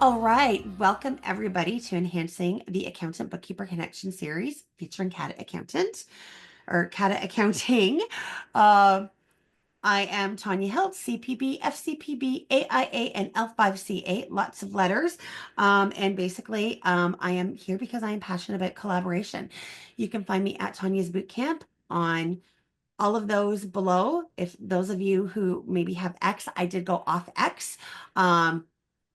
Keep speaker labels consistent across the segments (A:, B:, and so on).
A: All right, welcome everybody to Enhancing the Accountant Bookkeeper Connection series featuring CATA Accountant or CATA Accounting. Uh, I am Tanya Hilt, CPB, FCPB, AIA, and L5CA, lots of letters. And basically, I am here because I am passionate about collaboration. You can find me at Tanya's Bootcamp on all of those below. If those of you who maybe have X, I did go off X. Um,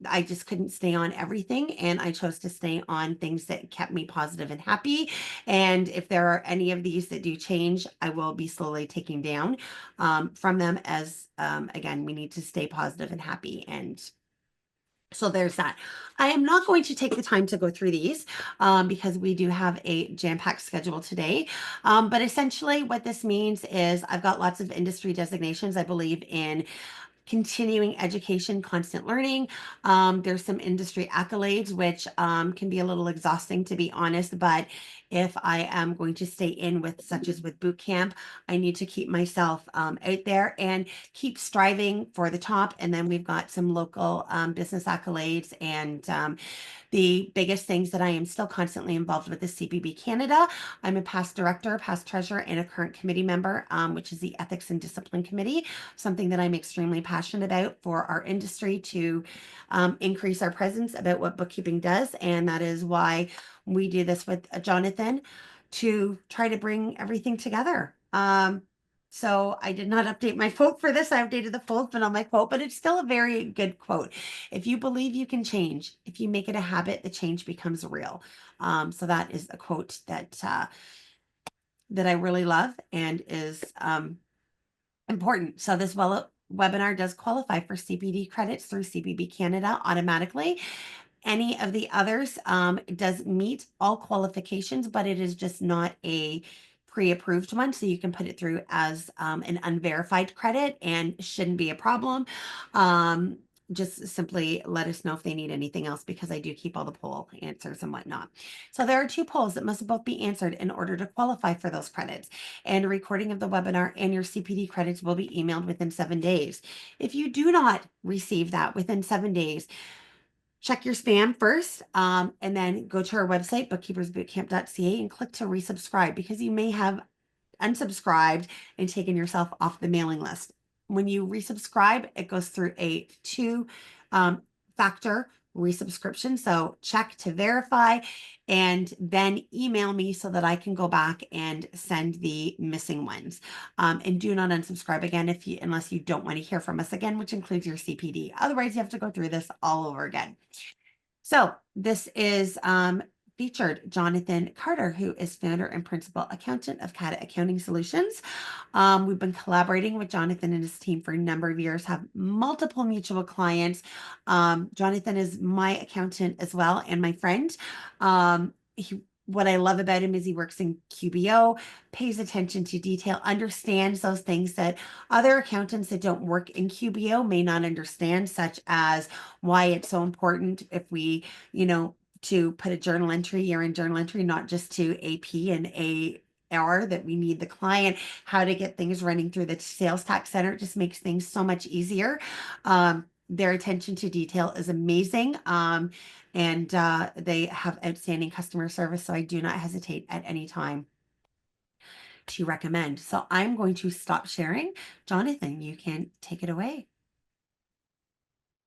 A: I just couldn't stay on everything, and I chose to stay on things that kept me positive and happy. And if there are any of these that do change, I will be slowly taking down from them as, again, we need to stay positive and happy. And so there's that. I am not going to take the time to go through these because we do have a jam-packed schedule today. But essentially what this means is I've got lots of industry designations. I believe in continuing education, constant learning. There's some industry accolades, which can be a little exhausting, to be honest. But if I am going to stay in with, such as with boot camp, I need to keep myself out there and keep striving for the top. And then we've got some local business accolades and the biggest things that I am still constantly involved with is CPB Canada. I'm a past director, past treasurer, and a current committee member, which is the Ethics and Discipline Committee, something that I'm extremely passionate about for our industry to increase our presence about what bookkeeping does. And that is why we do this with Jonathan to try to bring everything together. So I did not update my quote for this. I updated the full but on my quote, but it's still a very good quote. If you believe you can change, if you make it a habit, the change becomes real. So that is a quote that I really love and is important. So this webinar does qualify for CPD credits through CPB Canada automatically. Any of the others does meet all qualifications, but it is just not a pre-approved one. So you can put it through as an unverified credit and shouldn't be a problem. Just simply let us know if they need anything else because I do keep all the poll answers and whatnot. So there are 2 polls that must both be answered in order to qualify for those credits. And a recording of the webinar and your CPD credits will be emailed within 7 days. If you do not receive that within 7 days, check your spam first, and then go to our website, bookkeepersbootcamp.ca, and click to resubscribe because you may have unsubscribed and taken yourself off the mailing list. When you resubscribe, it goes through a 2 factor resubscription. So check to verify and then email me so that I can go back and send the missing ones. And do not unsubscribe again unless you don't want to hear from us again, which includes your CPD. Otherwise, you have to go through this all over again. So this is featured Jonathan Carter, who is founder and principal accountant of CATA Accounting Solutions. We've been collaborating with Jonathan and his team for a number of years, have multiple mutual clients. Jonathan is my accountant as well and my friend. What I love about him is he works in QBO, pays attention to detail, understands those things that other accountants that don't work in QBO may not understand, such as why it's so important if we, to put a journal entry, year-end journal entry, not just to AP and AR, that we need the client, how to get things running through the sales tax center. It just makes things so much easier. Their attention to detail is amazing. And they have outstanding customer service. So I do not hesitate at any time to recommend. So I'm going to stop sharing. Jonathan, you can take it away.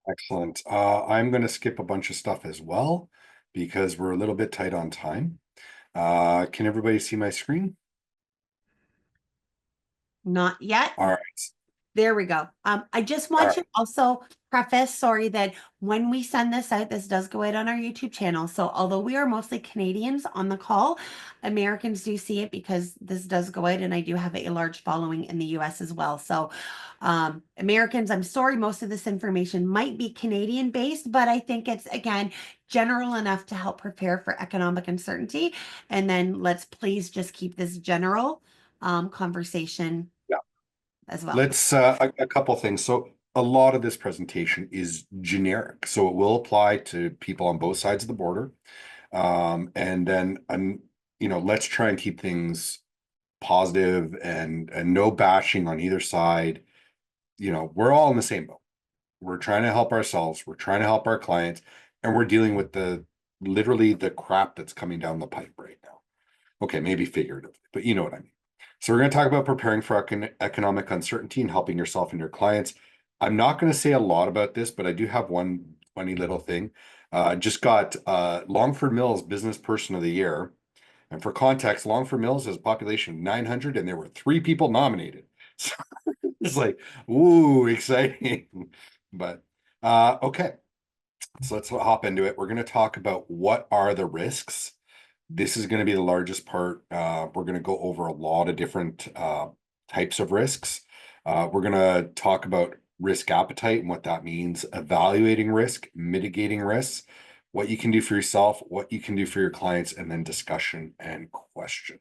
B: Excellent. I'm going to skip a bunch of stuff as well because we're a little bit tight on time. Can everybody see my screen?
A: Not yet.
B: All right.
A: There we go. I just
B: All
A: want
B: right.
A: to also preface, sorry, that when we send this out, this does go out on our YouTube channel. So although we are mostly Canadians on the call, Americans do see it because this does go out, and I do have a large following in the US as well. So Americans, I'm sorry, most of this information might be Canadian based, but I think it's, again, general enough to help prepare for economic uncertainty. And then let's please just keep this general conversation
B: Yeah.
A: as well.
B: Let's a couple things. So a lot of this presentation is generic, so it will apply to people on both sides of the border. And then let's try and keep things positive and no bashing on either side. We're all in the same boat. We're trying to help ourselves. We're trying to help our clients. and we're dealing with the literally the crap that's coming down the pipe right now. Okay, maybe figuratively, but you know what I mean. So we're going to talk about preparing for economic uncertainty and helping yourself and your clients. I'm not going to say a lot about this, but I do have one funny little thing. Just got Longford Mills Business Person of the Year. And for context, Longford Mills has a population of 900 and there were 3 people nominated. So it's like, ooh, exciting. But okay, so let's hop into it. We're going to talk about what are the risks. This is going to be the largest part. We're going to go over a lot of different types of risks. We're going to talk about risk appetite and what that means, evaluating risk, mitigating risks, what you can do for yourself, what you can do for your clients, and then discussion and questions.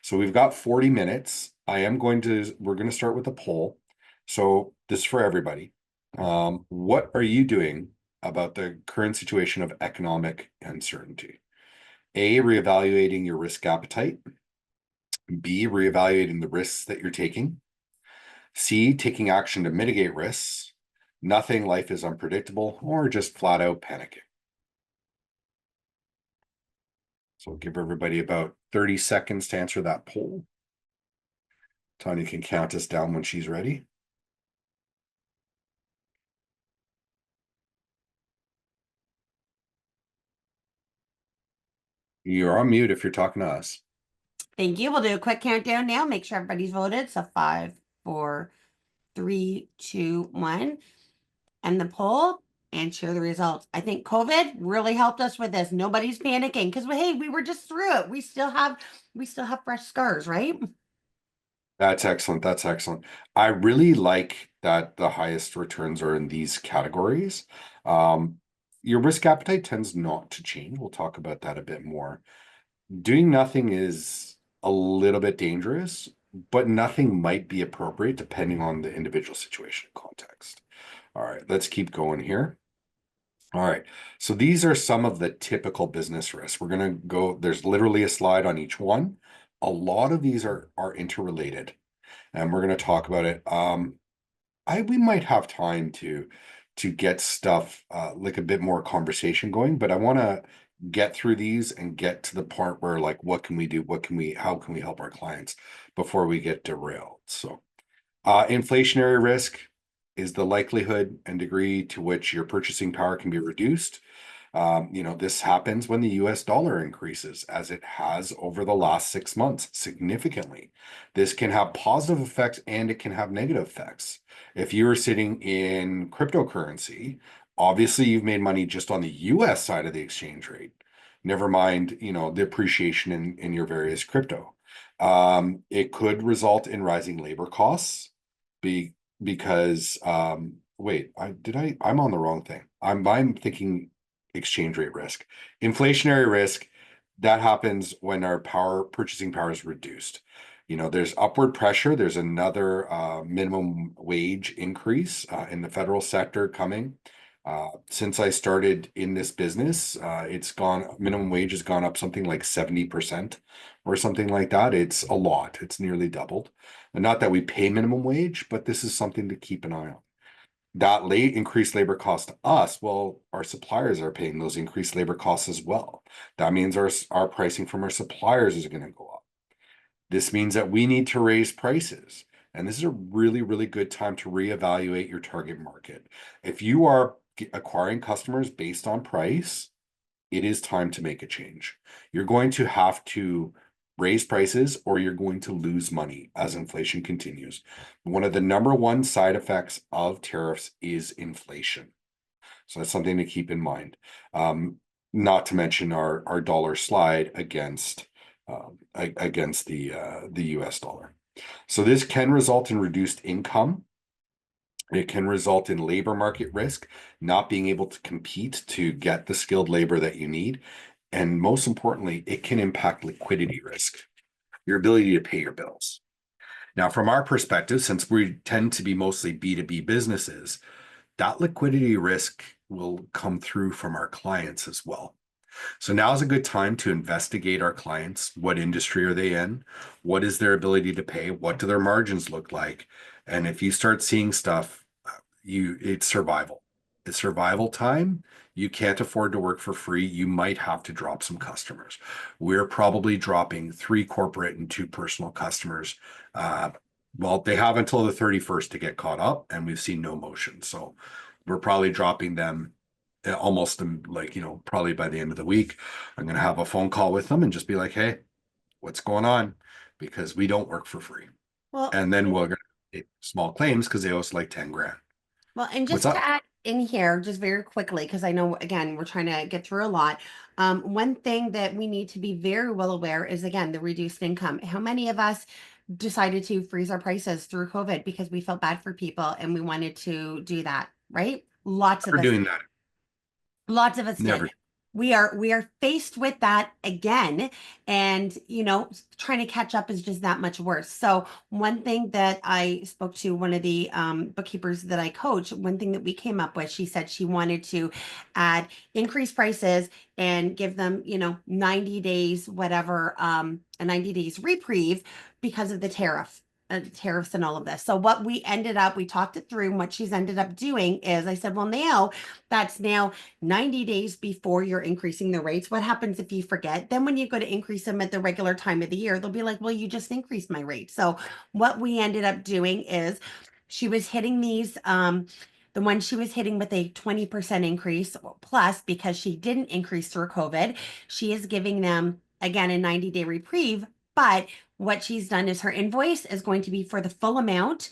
B: So we've got 40 minutes. We're going to start with a poll. So this is for everybody. What are you doing about the current situation of economic uncertainty? A, reevaluating your risk appetite. B, reevaluating the risks that you're taking. C, taking action to mitigate risks. Nothing, life is unpredictable, or just flat out panicking. So we'll give everybody about 30 seconds to answer that poll. Tanya can count us down when she's ready. You're on mute if you're talking to us.
A: Thank you. We'll do a quick countdown now. Make sure everybody's voted. So 5, 4, 3, 2, 1. End the poll and share the results. I think COVID really helped us with this. Nobody's panicking because hey, we were just through it. We still have fresh scars, right?
B: That's excellent. That's excellent. I really like that the highest returns are in these categories. Um, your risk appetite tends not to change. We'll talk about that a bit more. Doing nothing is a little bit dangerous, but nothing might be appropriate depending on the individual situation and context. All right, let's keep going here. All right, so these are some of the typical business risks. We're going to go, there's literally a slide on each one. A lot of these are interrelated, and we're going to talk about it. We might have time to get stuff like a bit more conversation going, but I want to get through these and get to the part where like what can we do? How can we help our clients before we get derailed? So inflationary risk is the likelihood and degree to which your purchasing power can be reduced. This happens when the US dollar increases, as it has over the last 6 months significantly. This can have positive effects and it can have negative effects. If you are sitting in cryptocurrency, obviously you've made money just on the US side of the exchange rate. Never mind, the appreciation in your various crypto. It could result in rising labor costs be, because wait, I'm on the wrong thing. I'm thinking exchange rate risk. Inflationary risk, that happens when our purchasing power is reduced. There's upward pressure. There's another minimum wage increase in the federal sector coming. Since I started in this business, minimum wage has gone up something like 70% or something like that. It's a lot. It's nearly doubled. And not that we pay minimum wage, but this is something to keep an eye on. That increased labor cost to us, well, our suppliers are paying those increased labor costs as well. That means our pricing from our suppliers is going to go up. This means that we need to raise prices. And this is a really, really good time to reevaluate your target market. If you are acquiring customers based on price, it is time to make a change. You're going to have to raise prices or you're going to lose money as inflation continues. One of the number one side effects of tariffs is inflation. So that's something to keep in mind. Not to mention our dollar slide against the US dollar. So this can result in reduced income. It can result in labor market risk, not being able to compete to get the skilled labor that you need. And most importantly, it can impact liquidity risk, your ability to pay your bills. Now, from our perspective, since we tend to be mostly B2B businesses, that liquidity risk will come through from our clients as well. So now is a good time to investigate our clients. What industry are they in? What is their ability to pay? What do their margins look like? And if you start seeing stuff, it's survival. survival time. You can't afford to work for free. You might have to drop some customers. We're probably dropping 3 corporate and 2 personal customers. Uh, well, they have until the 31st to get caught up, and we've seen no motion. So we're probably dropping them almost like, probably by the end of the week. I'm going to have a phone call with them and just be like, hey, what's going on? Because we don't work for free.
A: Well,
B: And then we're going to take small claims because they owe us like 10 grand.
A: Well, and
B: What's
A: just to
B: up?
A: add in here, just very quickly, because I know, again, we're trying to get through a lot. One thing that we need to be very well aware is, again, the reduced income. How many of us decided to freeze our prices through COVID because we felt bad for people and we wanted to do that, right? Lots of
B: We're
A: us
B: doing that.
A: Lots of us did.
B: Never.
A: We are faced with that again, and trying to catch up is just that much worse. So one thing that I spoke to one of the bookkeepers that I coach, one thing that we came up with, she said she wanted to add increased prices and give them, 90 days, whatever, a 90 days reprieve because of the tariffs and all of this. So what we talked it through, and what she's ended up doing is, I said, well, now that's now 90 days before you're increasing the rates. What happens if you forget? Then when you go to increase them at the regular time of the year, they'll be like, well, you just increased my rate. So what we ended up doing is she was hitting the one she was hitting with a 20% increase plus, because she didn't increase through COVID, she is giving them again a 90-day reprieve. But what she's done is her invoice is going to be for the full amount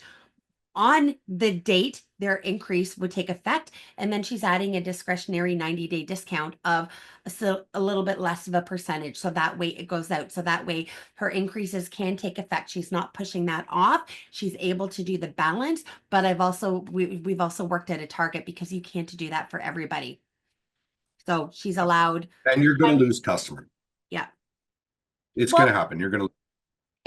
A: on the date their increase would take effect. And then she's adding a discretionary 90-day discount of a little bit less of a percentage. So that way it goes out. So that way her increases can take effect. She's not pushing that off. She's able to do the balance. But we've also worked at a target because you can't do that for everybody. So she's allowed
B: And you're going to
A: 10,
B: lose customer.
A: yeah.
B: It's going to
A: Well,
B: happen. You're going to,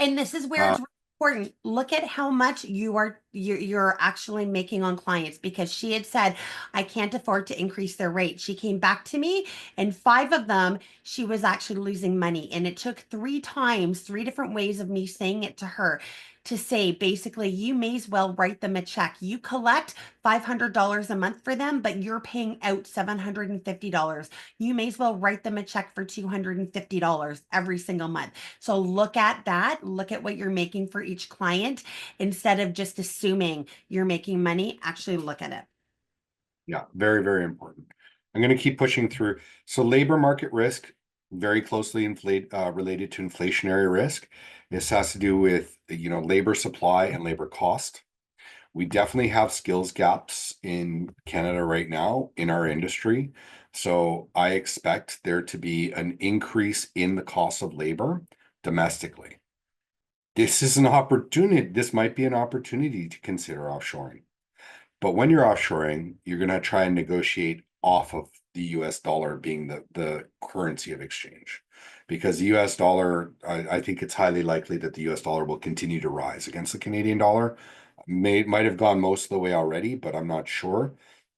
A: and this is where
B: uh,
A: it's really important. Look at how much you're actually making on clients, because she had said, I can't afford to increase their rate. She came back to me, and 5 of them she was actually losing money. And it took 3 times, 3 different ways of me saying it to her, to say basically, you may as well write them a check. You collect $500 a month for them, but you're paying out $750. You may as well write them a check for $250 every single month. So look at that. Look at what you're making for each client instead of just assuming you're making money. Actually, look at it.
B: yeah, very, very important. I'm going to keep pushing through. So labor market risk, very closely related to inflationary risk. This has to do with, labor supply and labor cost. We definitely have skills gaps in Canada right now in our industry. So I expect there to be an increase in the cost of labor domestically. This is an opportunity. This might be an opportunity to consider offshoring. But when you're offshoring, you're going to try and negotiate off of the US dollar being the currency of exchange. Because the US dollar, I think it's highly likely that the US dollar will continue to rise against the Canadian dollar. Might have gone most of the way already, but I'm not sure.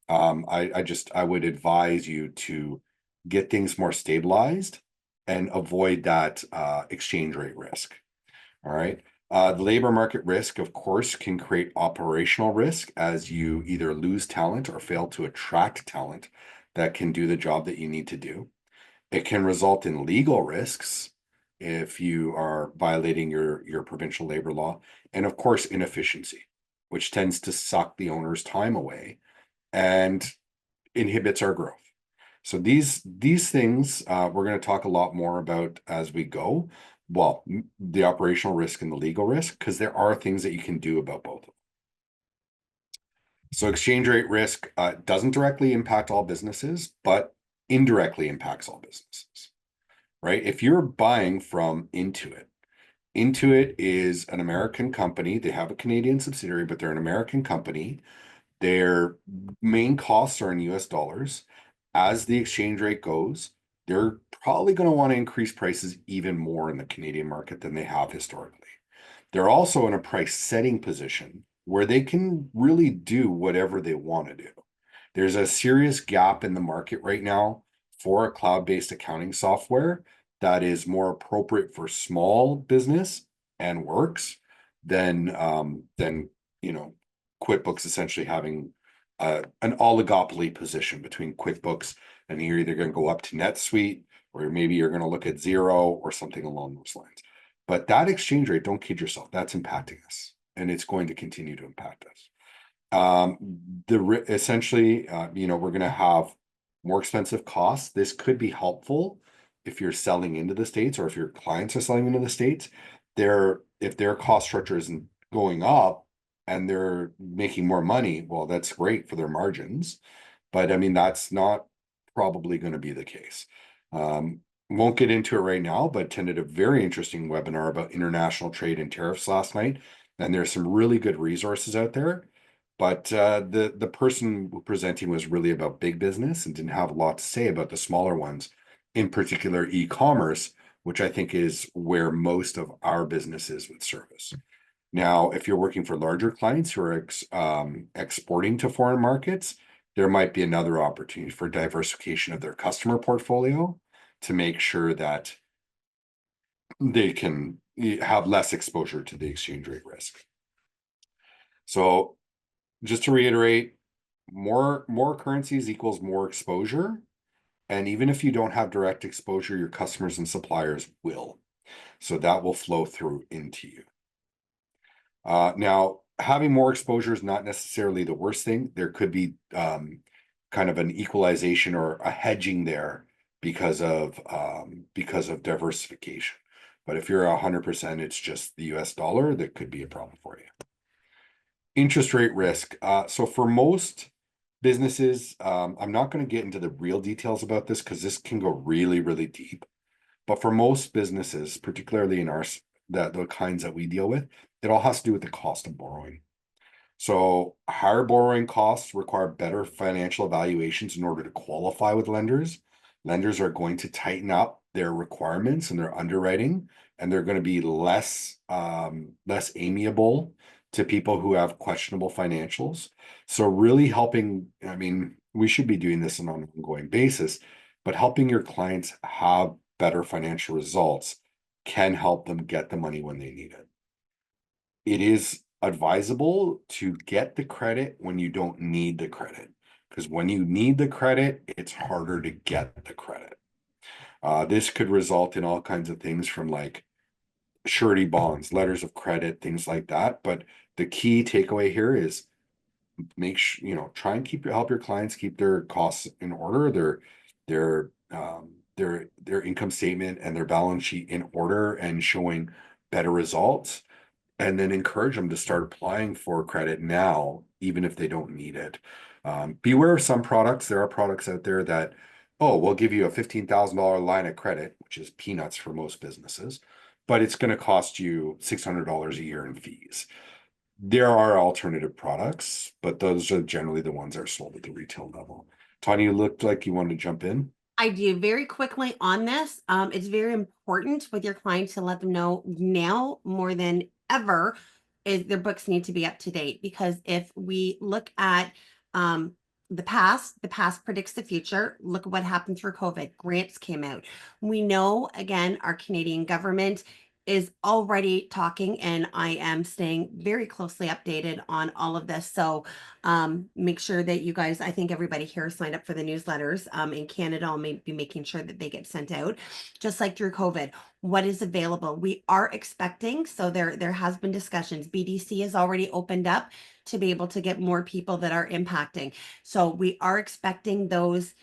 B: I would advise you to get things more stabilized and avoid that exchange rate risk. All right. The labor market risk, of course, can create operational risk as you either lose talent or fail to attract talent that can do the job that you need to do. It can result in legal risks if you are violating your provincial labor law, and of course, inefficiency, which tends to suck the owner's time away and inhibits our growth. So these things we're going to talk a lot more about as we go. Well, the operational risk and the legal risk, because there are things that you can do about both. So exchange rate risk doesn't directly impact all businesses, but indirectly impacts all businesses, right? If you're buying from Intuit, Intuit is an American company. They have a Canadian subsidiary, but they're an American company. Their main costs are in US dollars. As the exchange rate goes, they're probably going to want to increase prices even more in the Canadian market than they have historically. They're also in a price setting position where they can really do whatever they want to do. There's a serious gap in the market right now for a cloud-based accounting software that is more appropriate for small business and works than QuickBooks essentially having an oligopoly position between QuickBooks, and you're either going to go up to NetSuite, or maybe you're going to look at Zero or something along those lines. But that exchange rate, don't kid yourself, that's impacting us, and it's going to continue to impact us. Essentially, we're going to have more expensive costs. This could be helpful if you're selling into the States, or if your clients are selling into the States. If their cost structure isn't going up and they're making more money, well, that's great for their margins. But I mean, that's not probably going to be the case. Won't get into it right now, but attended a very interesting webinar about international trade and tariffs last night. And there's some really good resources out there. But the person presenting was really about big business and didn't have a lot to say about the smaller ones, in particular e-commerce, which I think is where most of our business is with service. Now, if you're working for larger clients who are exporting to foreign markets, there might be another opportunity for diversification of their customer portfolio to make sure that they can have less exposure to the exchange rate risk. So just to reiterate, more currencies equals more exposure. And even if you don't have direct exposure, your customers and suppliers will. So that will flow through into you. Now, having more exposure is not necessarily the worst thing. There could be kind of an equalization or a hedging there because of diversification. But if you're 100%, it's just the US dollar, that could be a problem for you. Interest rate risk. So for most businesses, I'm not going to get into the real details about this because this can go really, really deep. But for most businesses, particularly in the kinds that we deal with, it all has to do with the cost of borrowing. So higher borrowing costs require better financial evaluations in order to qualify with lenders. Lenders are going to tighten up their requirements and their underwriting, and they're going to be less amiable to people who have questionable financials. So really helping, I mean, we should be doing this on an ongoing basis, but helping your clients have better financial results can help them get the money when they need it. It is advisable to get the credit when you don't need the credit, because when you need the credit, it's harder to get the credit. This could result in all kinds of things from like surety bonds, letters of credit, things like that. But the key takeaway here is make sure, try and help your clients keep their costs in order, their income statement and their balance sheet in order and showing better results, and then encourage them to start applying for credit now, even if they don't need it. Beware of some products. There are products out there that, oh, we'll give you a $15,000 line of credit, which is peanuts for most businesses, but it's going to cost you $600 a year in fees. There are alternative products, but those are generally the ones that are sold at the retail level. Tanya, you looked like you wanted to jump in.
A: I do very quickly on this. It's very important with your clients to let them know now more than ever is their books need to be up to date, because if we look at um, the past predicts the future. Look at what happened through COVID. Grants came out. We know, again, our Canadian government is already talking, and I am staying very closely updated on all of this. So make sure that you guys, I think everybody here signed up for the newsletters. In Canada, I'll be making sure that they get sent out, just like through COVID. What is available? We are expecting, so there has been discussions. BDC has already opened up to be able to get more people that are impacting. So we are expecting those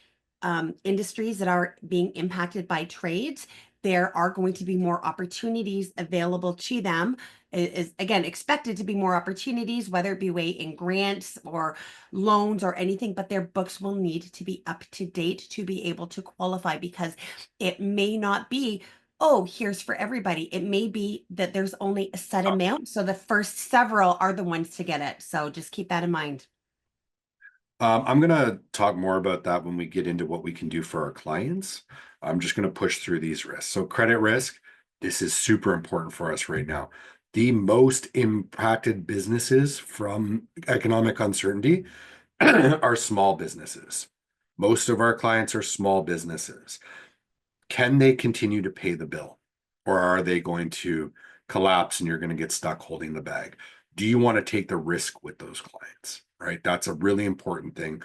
A: industries that are being impacted by trades. There are going to be more opportunities available to them. It is again expected to be more opportunities, whether it be way in grants or loans or anything, but their books will need to be up to date to be able to qualify, because it may not be, oh, here's for everybody. It may be that there's only a set amount. So the first several are the ones to get it. So just keep that in mind.
B: I'm going to talk more about that when we get into what we can do for our clients. I'm just going to push through these risks. So credit risk, this is super important for us right now. The most impacted businesses from economic uncertainty are small businesses. Most of our clients are small businesses. Can they continue to pay the bill? Or are they going to collapse and you're going to get stuck holding the bag? Do you want to take the risk with those clients? right? That's a really important thing.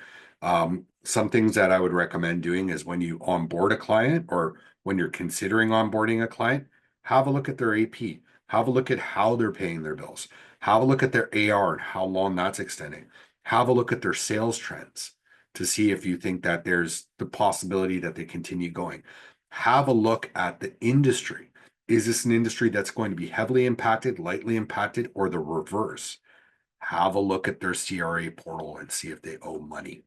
B: Some things that I would recommend doing is when you onboard a client or when you're considering onboarding a client, have a look at their AP, have a look at how they're paying their bills, have a look at their AR and how long that's extending, have a look at their sales trends to see if you think that there's the possibility that they continue going. Have a look at the industry. Is this an industry that's going to be heavily impacted, lightly impacted, or the reverse? Have a look at their CRA portal and see if they owe money.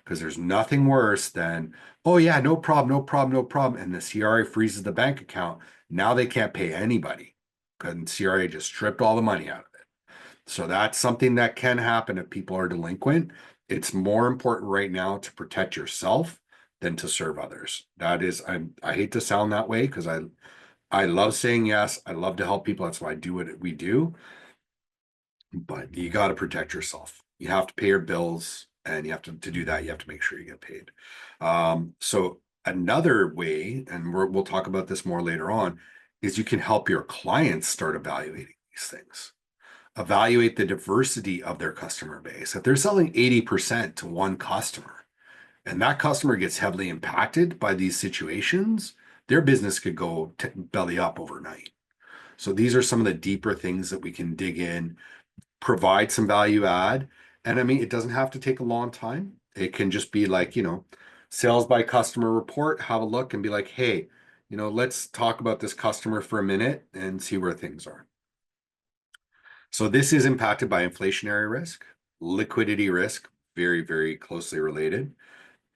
B: Because there's nothing worse than, oh yeah, no problem, no problem, no problem. And the CRA freezes the bank account. Now they can't pay anybody because CRA just stripped all the money out of it. So that's something that can happen if people are delinquent. It's more important right now to protect yourself than to serve others. That is, I hate to sound that way because I love saying yes. I love to help people. That's why I do what we do. But you got to protect yourself. You have to pay your bills, and you have to do that. You have to make sure you get paid. So another way, and we'll talk about this more later on, is you can help your clients start evaluating these things. Evaluate the diversity of their customer base. If they're selling 80% to one customer, and that customer gets heavily impacted by these situations, their business could go belly up overnight. So these are some of the deeper things that we can dig in, provide some value add. And I mean, it doesn't have to take a long time. It can just be like, sales by customer report, have a look and be like, hey, let's talk about this customer for a minute and see where things are. So this is impacted by inflationary risk, liquidity risk, very, very closely related,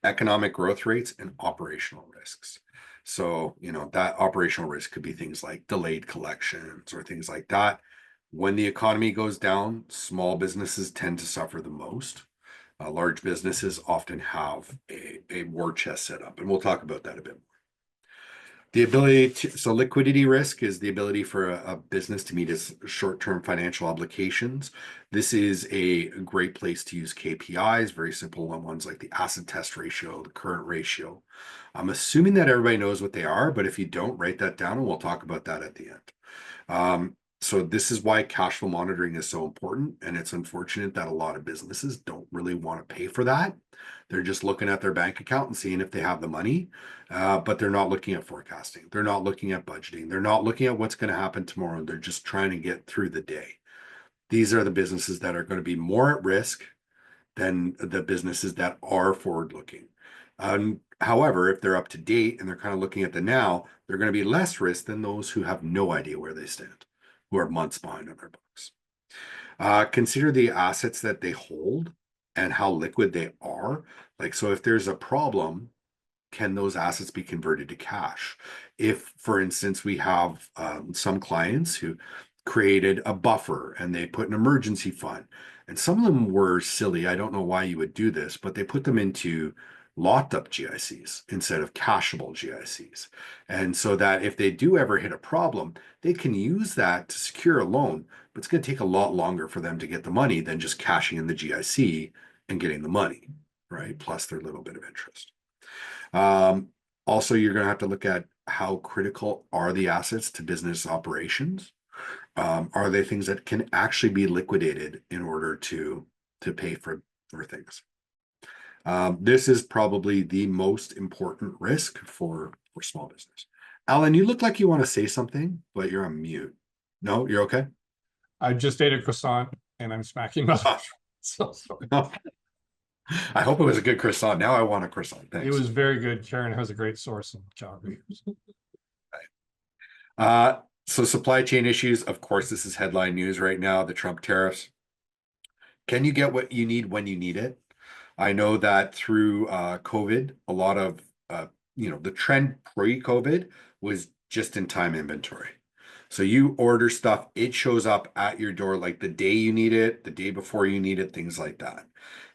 B: economic growth rates, and operational risks. So, that operational risk could be things like delayed collections or things like that. When the economy goes down, small businesses tend to suffer the most. Large businesses often have a war chest set up, and we'll talk about that a bit. So liquidity risk is the ability for a business to meet its short-term financial obligations. This is a great place to use KPIs, very simple ones like the asset test ratio, the current ratio. I'm assuming that everybody knows what they are, but if you don't, write that down and we'll talk about that at the end. So this is why cash flow monitoring is so important. And it's unfortunate that a lot of businesses don't really want to pay for that. They're just looking at their bank account and seeing if they have the money, but they're not looking at forecasting. They're not looking at budgeting. They're not looking at what's going to happen tomorrow. They're just trying to get through the day. These are the businesses that are going to be more at risk than the businesses that are forward looking. However, if they're up to date and they're kind of looking at the now, they're going to be less risk than those who have no idea where they stand, who are months behind on their books. Consider the assets that they hold and how liquid they are. Like, so if there's a problem, can those assets be converted to cash? If, for instance, we have some clients who created a buffer and they put an emergency fund, and some of them were silly. I don't know why you would do this, but they put them into locked up GICs instead of cashable GICs. And so that if they do ever hit a problem, they can use that to secure a loan, but it's going to take a lot longer for them to get the money than just cashing in the GIC and getting the money, right? Plus their little bit of interest. Also, you're going to have to look at how critical are the assets to business operations. Are they things that can actually be liquidated in order to pay for things? This is probably the most important risk for small business. Alan, you look like you want to say something, but you're on mute. No, you're okay.
C: I just ate a croissant and I'm smacking my
B: Ah.
C: so sorry.
B: I hope it was a good croissant. Now I want a croissant. Thanks.
C: It was very good. Karen has a great source in Calgary.
B: So supply chain issues, of course, this is headline news right now, the Trump tariffs. Can you get what you need when you need it? I know that through COVID, a lot of the trend pre-COVID was just in time inventory. So you order stuff, it shows up at your door like the day you need it, the day before you need it, things like that.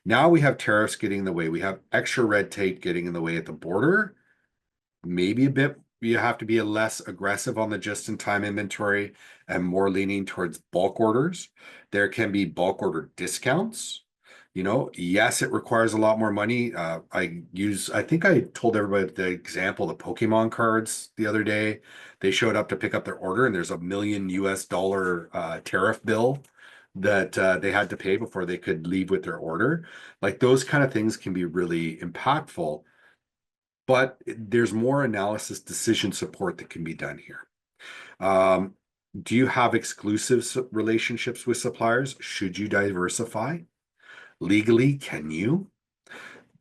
B: Now we have tariffs getting in the way. We have extra red tape getting in the way at the border. Maybe a bit, you have to be a less aggressive on the just-in-time inventory and more leaning towards bulk orders. There can be bulk order discounts. Yes, it requires a lot more money. I think I told everybody the example, the Pokemon cards the other day. They showed up to pick up their order and there's $1 million US tariff bill that they had to pay before they could leave with their order. Like those kind of things can be really impactful, but there's more analysis decision support that can be done here. Um, do you have exclusive relationships with suppliers? Should you diversify? Legally, can you?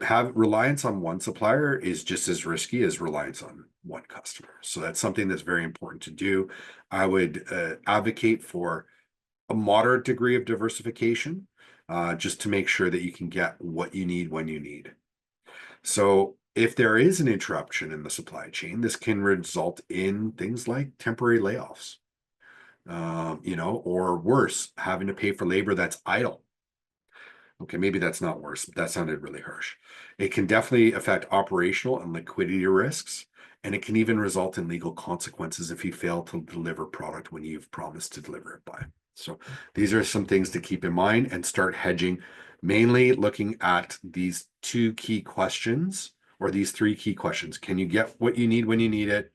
B: Have reliance on one supplier is just as risky as reliance on one customer. So that's something that's very important to do. I would advocate for a moderate degree of diversification, just to make sure that you can get what you need when you need. So if there is an interruption in the supply chain, this can result in things like temporary layoffs, or worse, having to pay for labor that's idle. Okay, maybe that's not worse, but that sounded really harsh. It can definitely affect operational and liquidity risks, and it can even result in legal consequences if you fail to deliver product when you've promised to deliver it by. So these are some things to keep in mind and start hedging, mainly looking at these two key questions or these three key questions. Can you get what you need when you need it?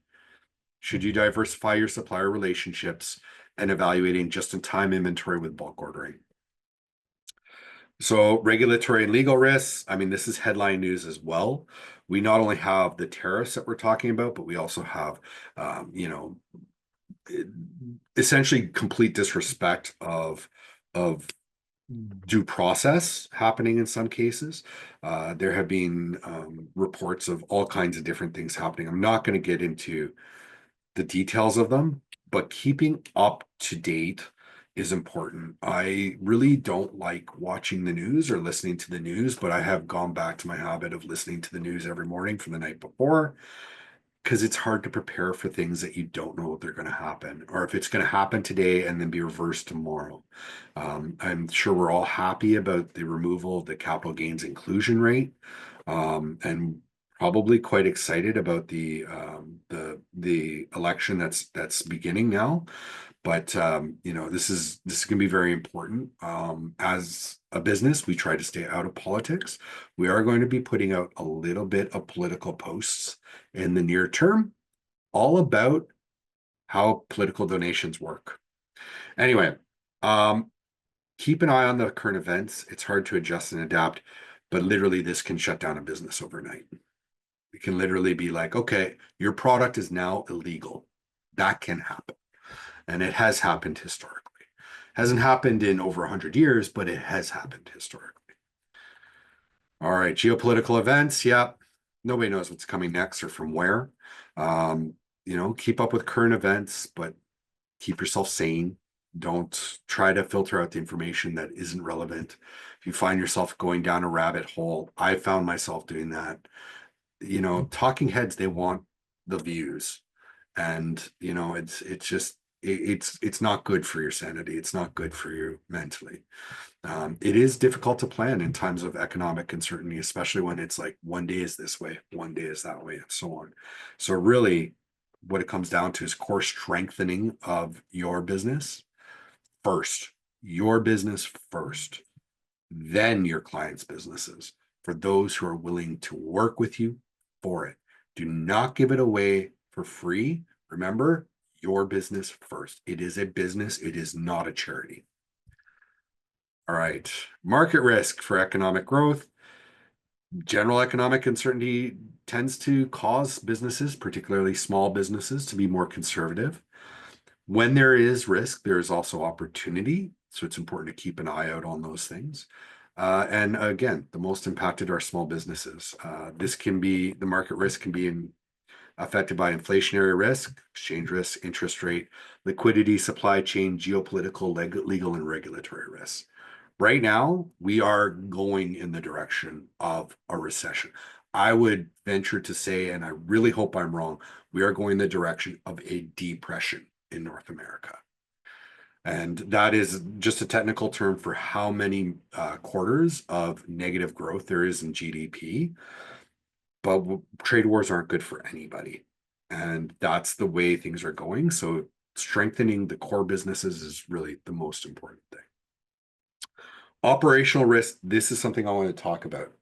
B: Should you diversify your supplier relationships, and evaluating just-in-time inventory with bulk ordering? So regulatory and legal risks, I mean, this is headline news as well. We not only have the tariffs that we're talking about, but we also have, essentially complete disrespect of due process happening in some cases. There have been reports of all kinds of different things happening. I'm not going to get into the details of them, but keeping up to date is important. I really don't like watching the news or listening to the news, but I have gone back to my habit of listening to the news every morning from the night before, because it's hard to prepare for things that you don't know if they're going to happen, or if it's going to happen today and then be reversed tomorrow. I'm sure we're all happy about the removal of the capital gains inclusion rate, and probably quite excited about the election that's beginning now. But this is going to be very important. As a business, we try to stay out of politics. We are going to be putting out a little bit of political posts in the near term, all about how political donations work. Anyway, keep an eye on the current events. It's hard to adjust and adapt, but literally this can shut down a business overnight. It can literally be like, okay, your product is now illegal. That can happen. And it has happened historically. Hasn't happened in over 100 years, but it has happened historically. All right, geopolitical events. Yeah, nobody knows what's coming next or from where. Keep up with current events, but keep yourself sane. Don't try to filter out the information that isn't relevant. If you find yourself going down a rabbit hole, I found myself doing that. Talking heads, they want the views, and it's not good for your sanity. It's not good for you mentally. It is difficult to plan in times of economic uncertainty, especially when it's like one day is this way, one day is that way, and so on. So really, what it comes down to is core strengthening of your business first, your business first, then your clients' businesses, for those who are willing to work with you for it. Do not give it away for free. Remember, your business first. It is a business, it is not a charity. All right, market risk for economic growth. General economic uncertainty tends to cause businesses, particularly small businesses, to be more conservative. When there is risk, there is also opportunity. So it's important to keep an eye out on those things. And again, the most impacted are small businesses. The market risk can be affected by inflationary risk, exchange risk, interest rate, liquidity, supply chain, geopolitical, legal, and regulatory risks. Right now, we are going in the direction of a recession. I would venture to say, and I really hope I'm wrong, we are going in the direction of a depression in North America. And that is just a technical term for how many quarters of negative growth there is in GDP. But trade wars aren't good for anybody. And that's the way things are going. So strengthening the core businesses is really the most important thing. Operational risk, this is something I want to talk about.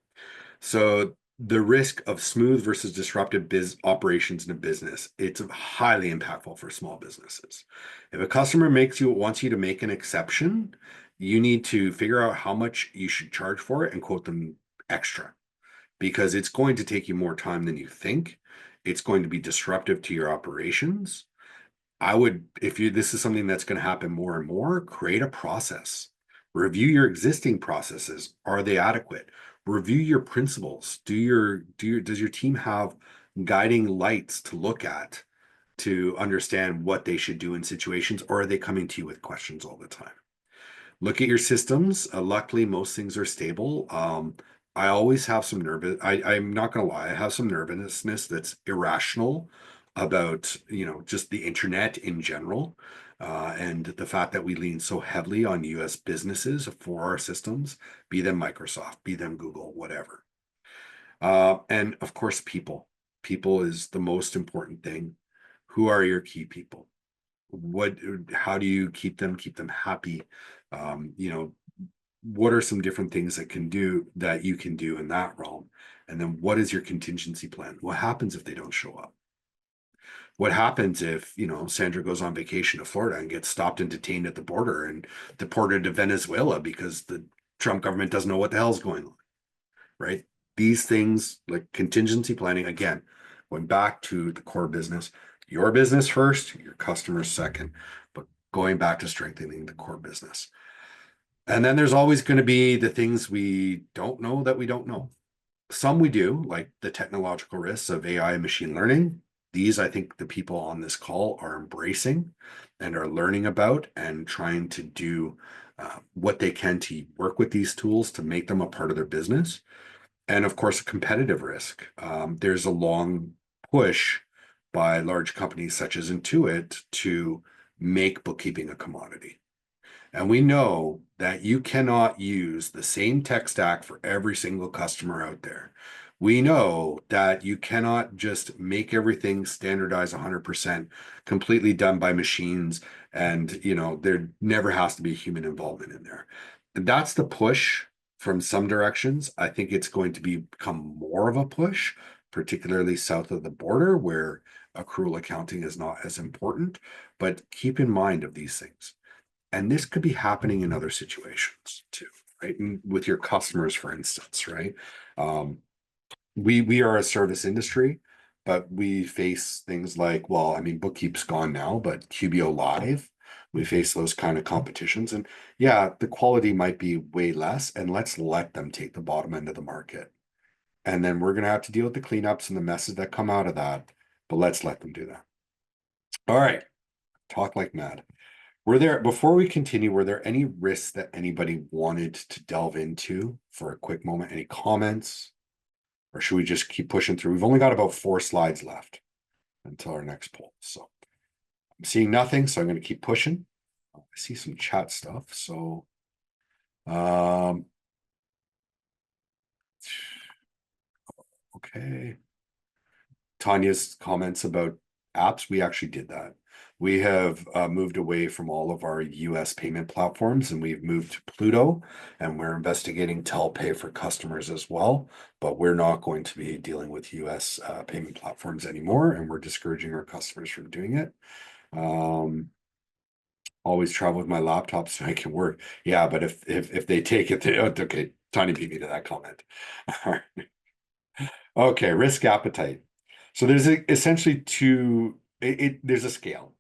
B: So the risk of smooth versus disruptive operations in a business, it's highly impactful for small businesses. If a customer wants you to make an exception, you need to figure out how much you should charge for it and quote them extra, because it's going to take you more time than you think. It's going to be disruptive to your operations. I would, if you, this is something that's going to happen more and more, create a process. Review your existing processes. Are they adequate? Review your principles. Does your team have guiding lights to look at to understand what they should do in situations, or are they coming to you with questions all the time? Look at your systems. Luckily, most things are stable. I always have some nervous. I'm not gonna lie. I have some nervousness that's irrational about, just the internet in general, and the fact that we lean so heavily on U.S. businesses for our systems, be them Microsoft, be them Google, whatever. And of course, people. People is the most important thing. Who are your key people? What, how do you keep them happy? What are some different things that you can do in that realm? And then what is your contingency plan? What happens if they don't show up? What happens if, Sandra goes on vacation to Florida and gets stopped and detained at the border and deported to Venezuela because the Trump government doesn't know what the hell's going on, right? These things, like contingency planning, again, going back to the core business, your business first, your customers second, but going back to strengthening the core business. And then there's always going to be the things we don't know that we don't know. Some we do, like the technological risks of AI and machine learning. These, I think, the people on this call are embracing and are learning about and trying to do what they can to work with these tools to make them a part of their business. And of course, a competitive risk. There's a long push by large companies such as Intuit to make bookkeeping a commodity. And we know that you cannot use the same tech stack for every single customer out there. We know that you cannot just make everything standardized 100%, completely done by machines. And, there never has to be human involvement in there. And that's the push from some directions. I think it's going to become more of a push, particularly south of the border, where accrual accounting is not as important. But keep in mind of these things. And this could be happening in other situations too, right? And with your customers, for instance, right? Um, we are a service industry, but we face things like, well, I mean, Bookkeep's gone now, but QBO Live, we face those kind of competitions. And yeah, the quality might be way less, and let's let them take the bottom end of the market. And then we're gonna have to deal with the cleanups and the messes that come out of that, but let's let them do that. All right, talk like mad. Before we continue, were there any risks that anybody wanted to delve into for a quick moment? Any comments? Or should we just keep pushing through? We've only got about 4 slides left until our next poll. So I'm seeing nothing, so I'm going to keep pushing. I see some chat stuff. So okay. Tanya's comments about apps, we actually did that. We have moved away from all of our US payment platforms, and we've moved to Pluto, and we're investigating TelPay for customers as well. But we're not going to be dealing with US payment platforms anymore, and we're discouraging our customers from doing it. Always travel with my laptop so I can work. Yeah, but if they take it, okay. Tanya beat me to that comment. All right. Okay, risk appetite. So there's essentially there's a scale.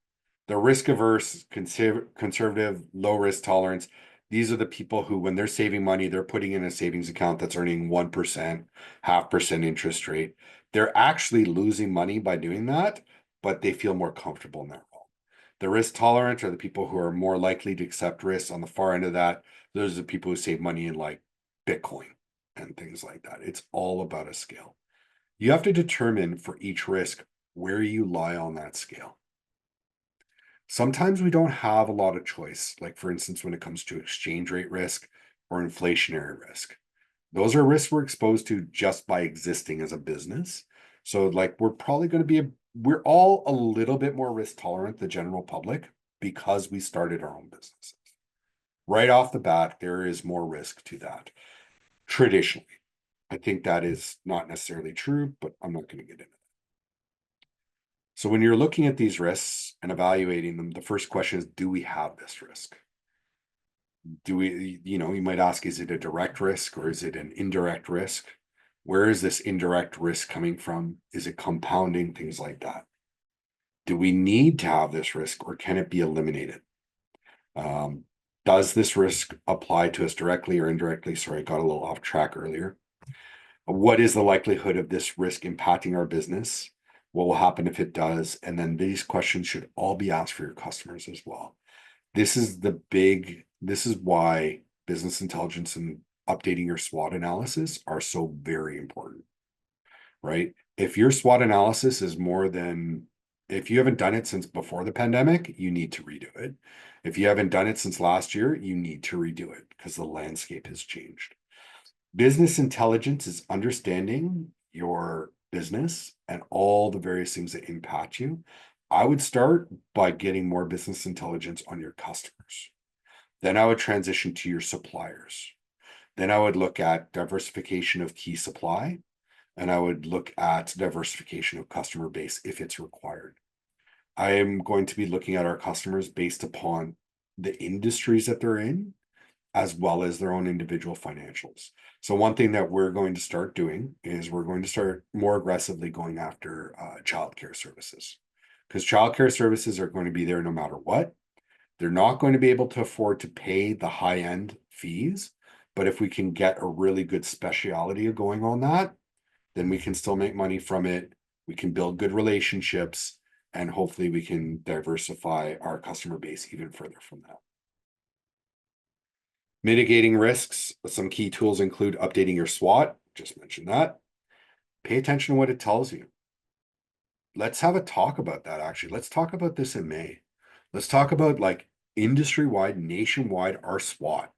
B: The risk averse, conservative, low risk tolerance. These are the people who, when they're saving money, they're putting in a savings account that's earning 1%, 0.5% interest rate. They're actually losing money by doing that, but they feel more comfortable in that role. The risk tolerant are the people who are more likely to accept risks. On the far end of that, those are the people who save money in like Bitcoin and things like that. It's all about a scale. You have to determine for each risk where you lie on that scale. Sometimes we don't have a lot of choice, like for instance, when it comes to exchange rate risk or inflationary risk. Those are risks we're exposed to just by existing as a business. So like we're all a little bit more risk tolerant, the general public, because we started our own businesses. Right off the bat, there is more risk to that traditionally. I think that is not necessarily true, but I'm not going to get into it. So when you're looking at these risks and evaluating them, the first question is, do we have this risk? Do we, you know, you might ask, is it a direct risk or is it an indirect risk? Where is this indirect risk coming from? Is it compounding? Things like that. Do we need to have this risk or can it be eliminated? Does this risk apply to us directly or indirectly? Sorry, I got a little off track earlier. What is the likelihood of this risk impacting our business? What will happen if it does? And then these questions should all be asked for your customers as well. This is why business intelligence and updating your SWOT analysis are so very important, right? If your SWOT analysis is more than, if you haven't done it since before the pandemic, you need to redo it. If you haven't done it since last year, you need to redo it because the landscape has changed. Business intelligence is understanding your business and all the various things that impact you. I would start by getting more business intelligence on your customers. Then I would transition to your suppliers. Then I would look at diversification of key supply, and I would look at diversification of customer base if it's required. I am going to be looking at our customers based upon the industries that they're in, as well as their own individual financials. So one thing that we're going to start doing is we're going to start more aggressively going after childcare services, because childcare services are going to be there no matter what. They're not going to be able to afford to pay the high end fees, but if we can get a really good speciality going on that, then we can still make money from it. We can build good relationships, and hopefully we can diversify our customer base even further from that. Mitigating risks. Some key tools include updating your SWOT. Just mentioned that. Pay attention to what it tells you. Let's have a talk about that. Actually, let's talk about this in May. Let's talk about like industry-wide, nationwide, our SWOT.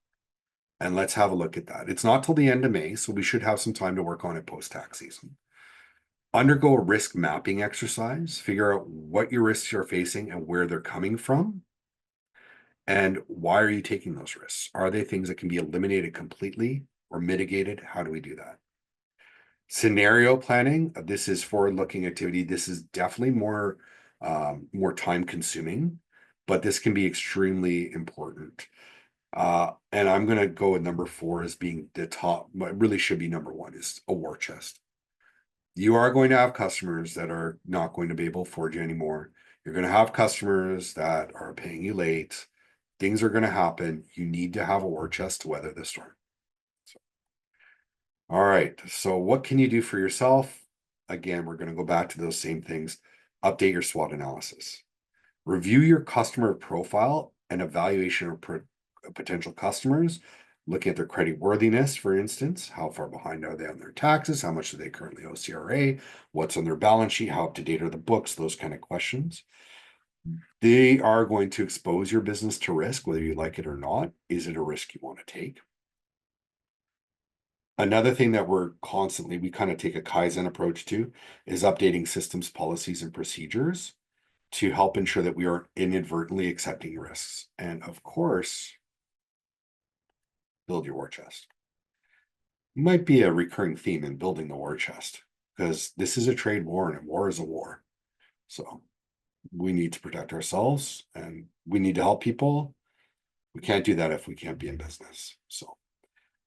B: And let's have a look at that. It's not till the end of May, so we should have some time to work on it post-tax season. Undergo a risk mapping exercise. Figure out what your risks are facing and where they're coming from. And why are you taking those risks? Are they things that can be eliminated completely or mitigated? How do we do that? Scenario planning. This is forward-looking activity. This is definitely more time consuming, but this can be extremely important. And I'm going to go with number 4 as being the top, but really should be number 1 is a war chest. You are going to have customers that are not going to be able to afford you anymore. You're going to have customers that are paying you late. Things are going to happen. You need to have a war chest to weather the storm. So, all right. So what can you do for yourself? Again, we're going to go back to those same things. Update your SWOT analysis. Review your customer profile and evaluation of potential customers. Looking at their credit worthiness, for instance, how far behind are they on their taxes? How much do they currently owe CRA? What's on their balance sheet? How up to date are the books? Those kind of questions. They are going to expose your business to risk, whether you like it or not. Is it a risk you want to take? Another thing that we kind of take a Kaizen approach to is updating systems, policies, and procedures to help ensure that we are inadvertently accepting risks. And of course, build your war chest. Might be a recurring theme in building the war chest, because this is a trade war and a war is a war. So we need to protect ourselves and we need to help people. We can't do that if we can't be in business. So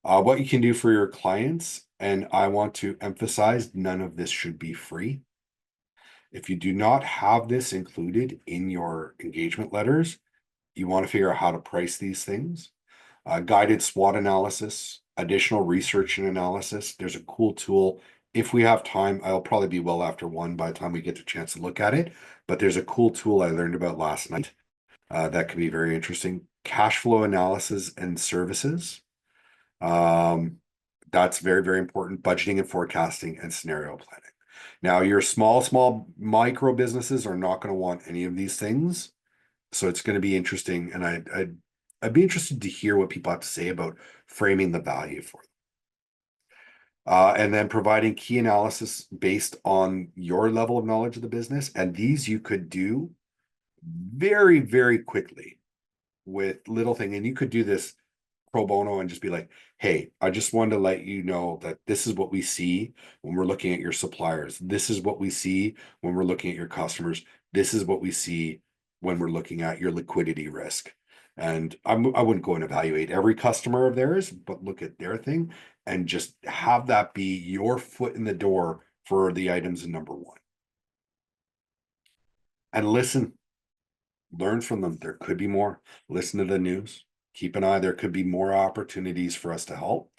B: what you can do for your clients, and I want to emphasize, none of this should be free. If you do not have this included in your engagement letters, you want to figure out how to price these things. Guided SWOT analysis, additional research and analysis. There's a cool tool. If we have time, I'll probably be well after 1 by the time we get the chance to look at it. But there's a cool tool I learned about last night that could be very interesting. Cash flow analysis and services. That's very, very important. Budgeting and forecasting and scenario planning. Now, your small micro businesses are not going to want any of these things. So it's going to be interesting. And I'd be interested to hear what people have to say about framing the value for them. And then providing key analysis based on your level of knowledge of the business. And these you could do very, very quickly with little thing. And you could do this pro bono and just be like, hey, I just wanted to let you know that this is what we see when we're looking at your suppliers. This is what we see when we're looking at your customers. This is what we see when we're looking at your liquidity risk. And I wouldn't go and evaluate every customer of theirs, but look at their thing and just have that be your foot in the door for the items in number one. And listen, learn from them. There could be more. Listen to the news. Keep an eye. There could be more opportunities for us to help.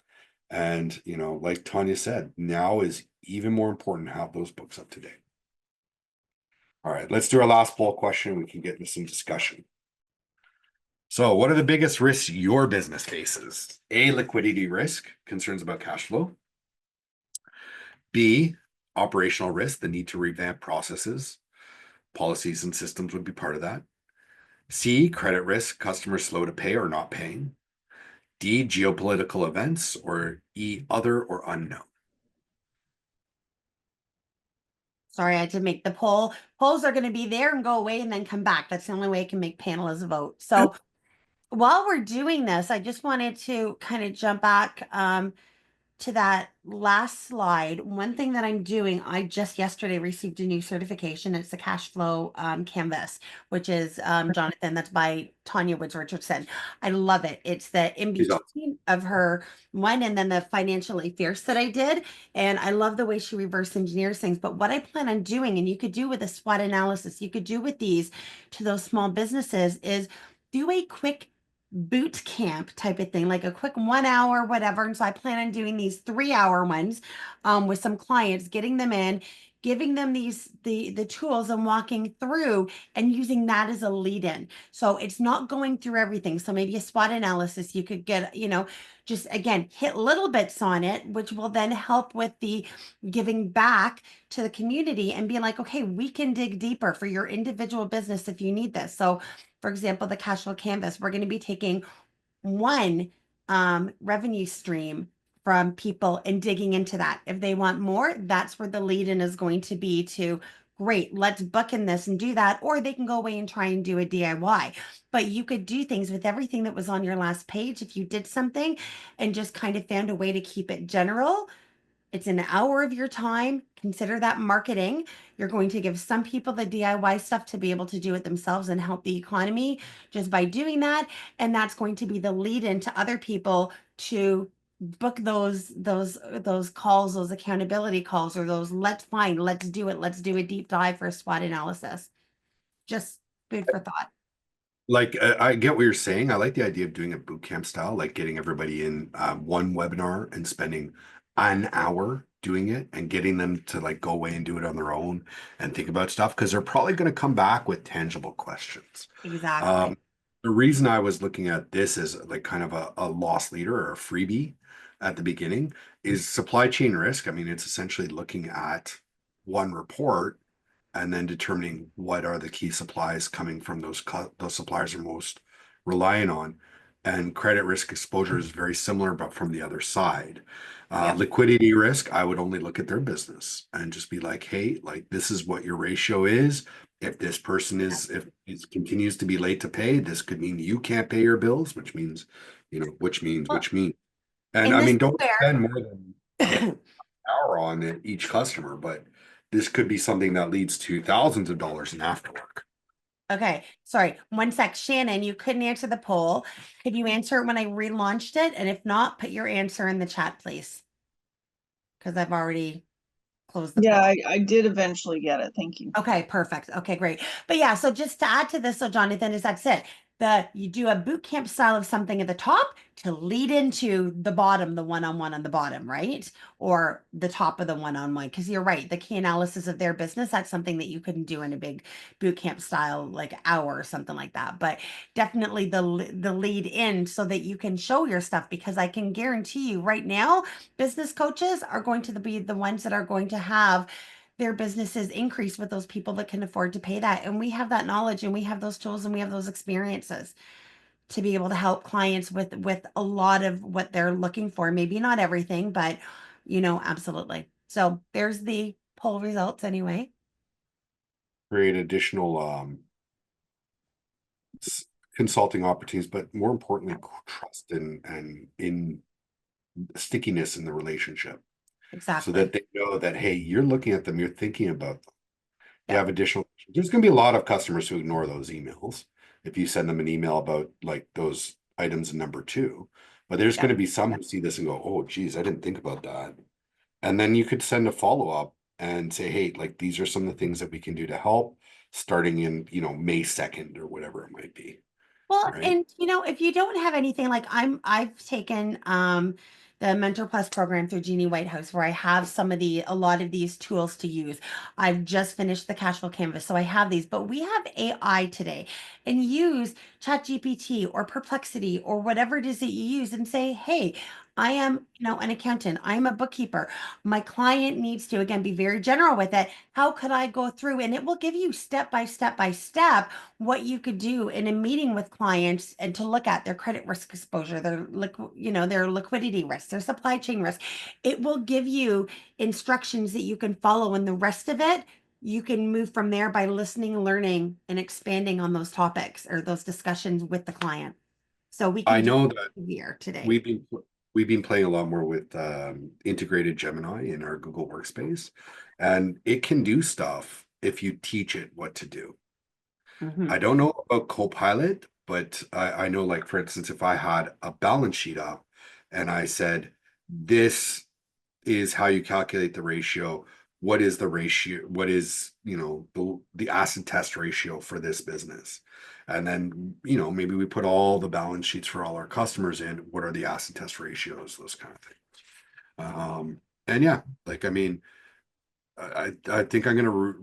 B: And, like Tanya said, now is even more important to have those books up to date. All right, let's do our last poll question. We can get into some discussion. So, what are the biggest risks your business faces? A, liquidity risk, concerns about cash flow. B, operational risk, the need to revamp processes. Policies and systems would be part of that. C, credit risk, customers slow to pay or not paying. D, geopolitical events, or E, other or unknown.
A: Sorry, I had to make the poll. Polls are going to be there and go away and then come back. That's the only way I can make panel as a vote. So while we're doing this, I just wanted to kind of jump back to that last slide. One thing that I'm doing, I just yesterday received a new certification. It's the cash flow canvas, which is Jonathan, that's by Tanya Woods Richardson. I love it. It's the in between of her one and then the financially fierce that I did. And I love the way she reverse engineers things. But what I plan on doing, and you could do with a SWOT analysis, you could do with these to those small businesses, is do a quick boot camp type of thing, like a quick 1 hour, whatever. And so I plan on doing these 3 hour ones with some clients, getting them in, giving them the tools and walking through and using that as a lead in. So it's not going through everything. So maybe a SWOT analysis, you could get, just again, hit little bits on it, which will then help with the giving back to the community and be like, okay, we can dig deeper for your individual business if you need this. So for example, the cash flow canvas, we're going to be taking one revenue stream from people and digging into that. If they want more, that's where the lead in is going to be to, great, let's book in this and do that. Or they can go away and try and do a DIY. But you could do things with everything that was on your last page. If you did something and just kind of found a way to keep it general, it's an hour of your time. Consider that marketing. You're going to give some people the DIY stuff to be able to do it themselves and help the economy just by doing that. And that's going to be the lead in to other people to book those calls, those accountability calls, or those let's do it, let's do a deep dive for a SWOT analysis. Just food for thought.
B: Like, I get what you're saying. I like the idea of doing a boot camp style, like getting everybody in one webinar and spending an hour doing it and getting them to like go away and do it on their own and think about stuff because they're probably going to come back with tangible questions.
A: Exactly.
B: The reason I was looking at this as like kind of a loss leader or a freebie at the beginning is supply chain risk. I mean, it's essentially looking at one report and then determining what are the key supplies coming from those suppliers are most reliant on. And credit risk exposure is very similar, but from the other side.
A: Yep.
B: Liquidity risk, I would only look at their business and just be like, hey, like this is what your ratio is. If this person if it continues to be late to pay, this could mean you can't pay your bills, which means,
A: Well,
B: which means. And
A: and
B: I
A: this
B: mean,
A: is
B: don't spend more than
A: where
B: hour on it, each customer, but this could be something that leads to thousands of dollars in afterwork.
A: Okay, sorry. One sec. Shannon, you couldn't answer the poll. Could you answer it when I relaunched it? And if not, put your answer in the chat, please. Because I've already closed the
D: Yeah,
A: poll.
D: I did eventually get it. Thank you.
A: Okay, perfect. Okay, great. But yeah, so just to add to this, so Jonathan, is that's it. You do a boot camp style of something at the top to lead into the bottom, the one-on-one on the bottom, right? Or the top of the one-on-one. Because you're right, the key analysis of their business, that's something that you couldn't do in a big boot camp style like hour or something like that. But definitely the lead in so that you can show your stuff because I can guarantee you right now, business coaches are going to be the ones that are going to have their businesses increase with those people that can afford to pay that. And we have that knowledge and we have those tools and we have those experiences to be able to help clients with a lot of what they're looking for. Maybe not everything, but absolutely. So there's the poll results anyway.
B: Create additional consulting opportunities, but more importantly, trust and in stickiness in the relationship. So
A: Exactly.
B: that they know that, hey, you're looking at them, you're thinking about them. You
A: Yeah.
B: have additional, there's going to be a lot of customers who ignore those emails. if you send them an email about like those items in number 2. But there's
A: Yeah.
B: going to be some who see this and go, oh, geez, I didn't think about that. And then you could send a follow-up and say, hey, like these are some of the things that we can do to help starting in, May 2nd or whatever it might be.
A: Well,
B: Right.
A: and if you don't have anything like I've taken the Mentor Plus program through Jeannie Whitehouse where I have a lot of these tools to use. I've just finished the cash flow canvas, so I have these, but we have AI today and use ChatGPT or Perplexity or whatever it is that you use and say, hey, I am, an accountant. I'm a bookkeeper. My client needs to, again, be very general with it. How could I go through? And it will give you step by step by step what you could do in a meeting with clients and to look at their credit risk exposure, their liquidity risk, their supply chain risk. It will give you instructions that you can follow, and the rest of it you can move from there by listening, learning, and expanding on those topics or those discussions with the client. So we
B: I
A: can do
B: know that
A: here today.
B: we've been playing a lot more with integrated Gemini in our Google Workspace, and it can do stuff if you teach it what to do.
A: Mhm.
B: I don't know about Copilot, but I know, like, for instance, if I had a balance sheet up and I said, this is how you calculate the ratio. What is the ratio? What is, the acid test ratio for this business? And then, maybe we put all the balance sheets for all our customers in. What are the acid test ratios? Those kind of things. And yeah, like, I mean, I think I'm gonna,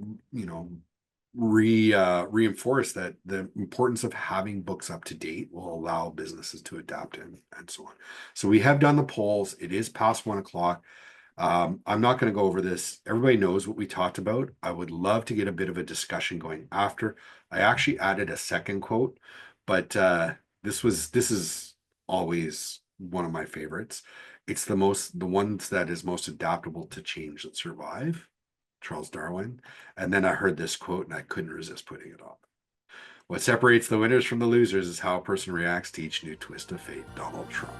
B: reinforce that the importance of having books up to date will allow businesses to adapt and so on. So we have done the polls. It is past 1 o'clock. I'm not going to go over this. Everybody knows what we talked about. I would love to get a bit of a discussion going after. I actually added a second quote, but this is always one of my favorites. It's the ones that is most adaptable to change that survive. Charles Darwin. And then I heard this quote and I couldn't resist putting it up. What separates the winners from the losers is how a person reacts to each new twist of fate. Donald Trump.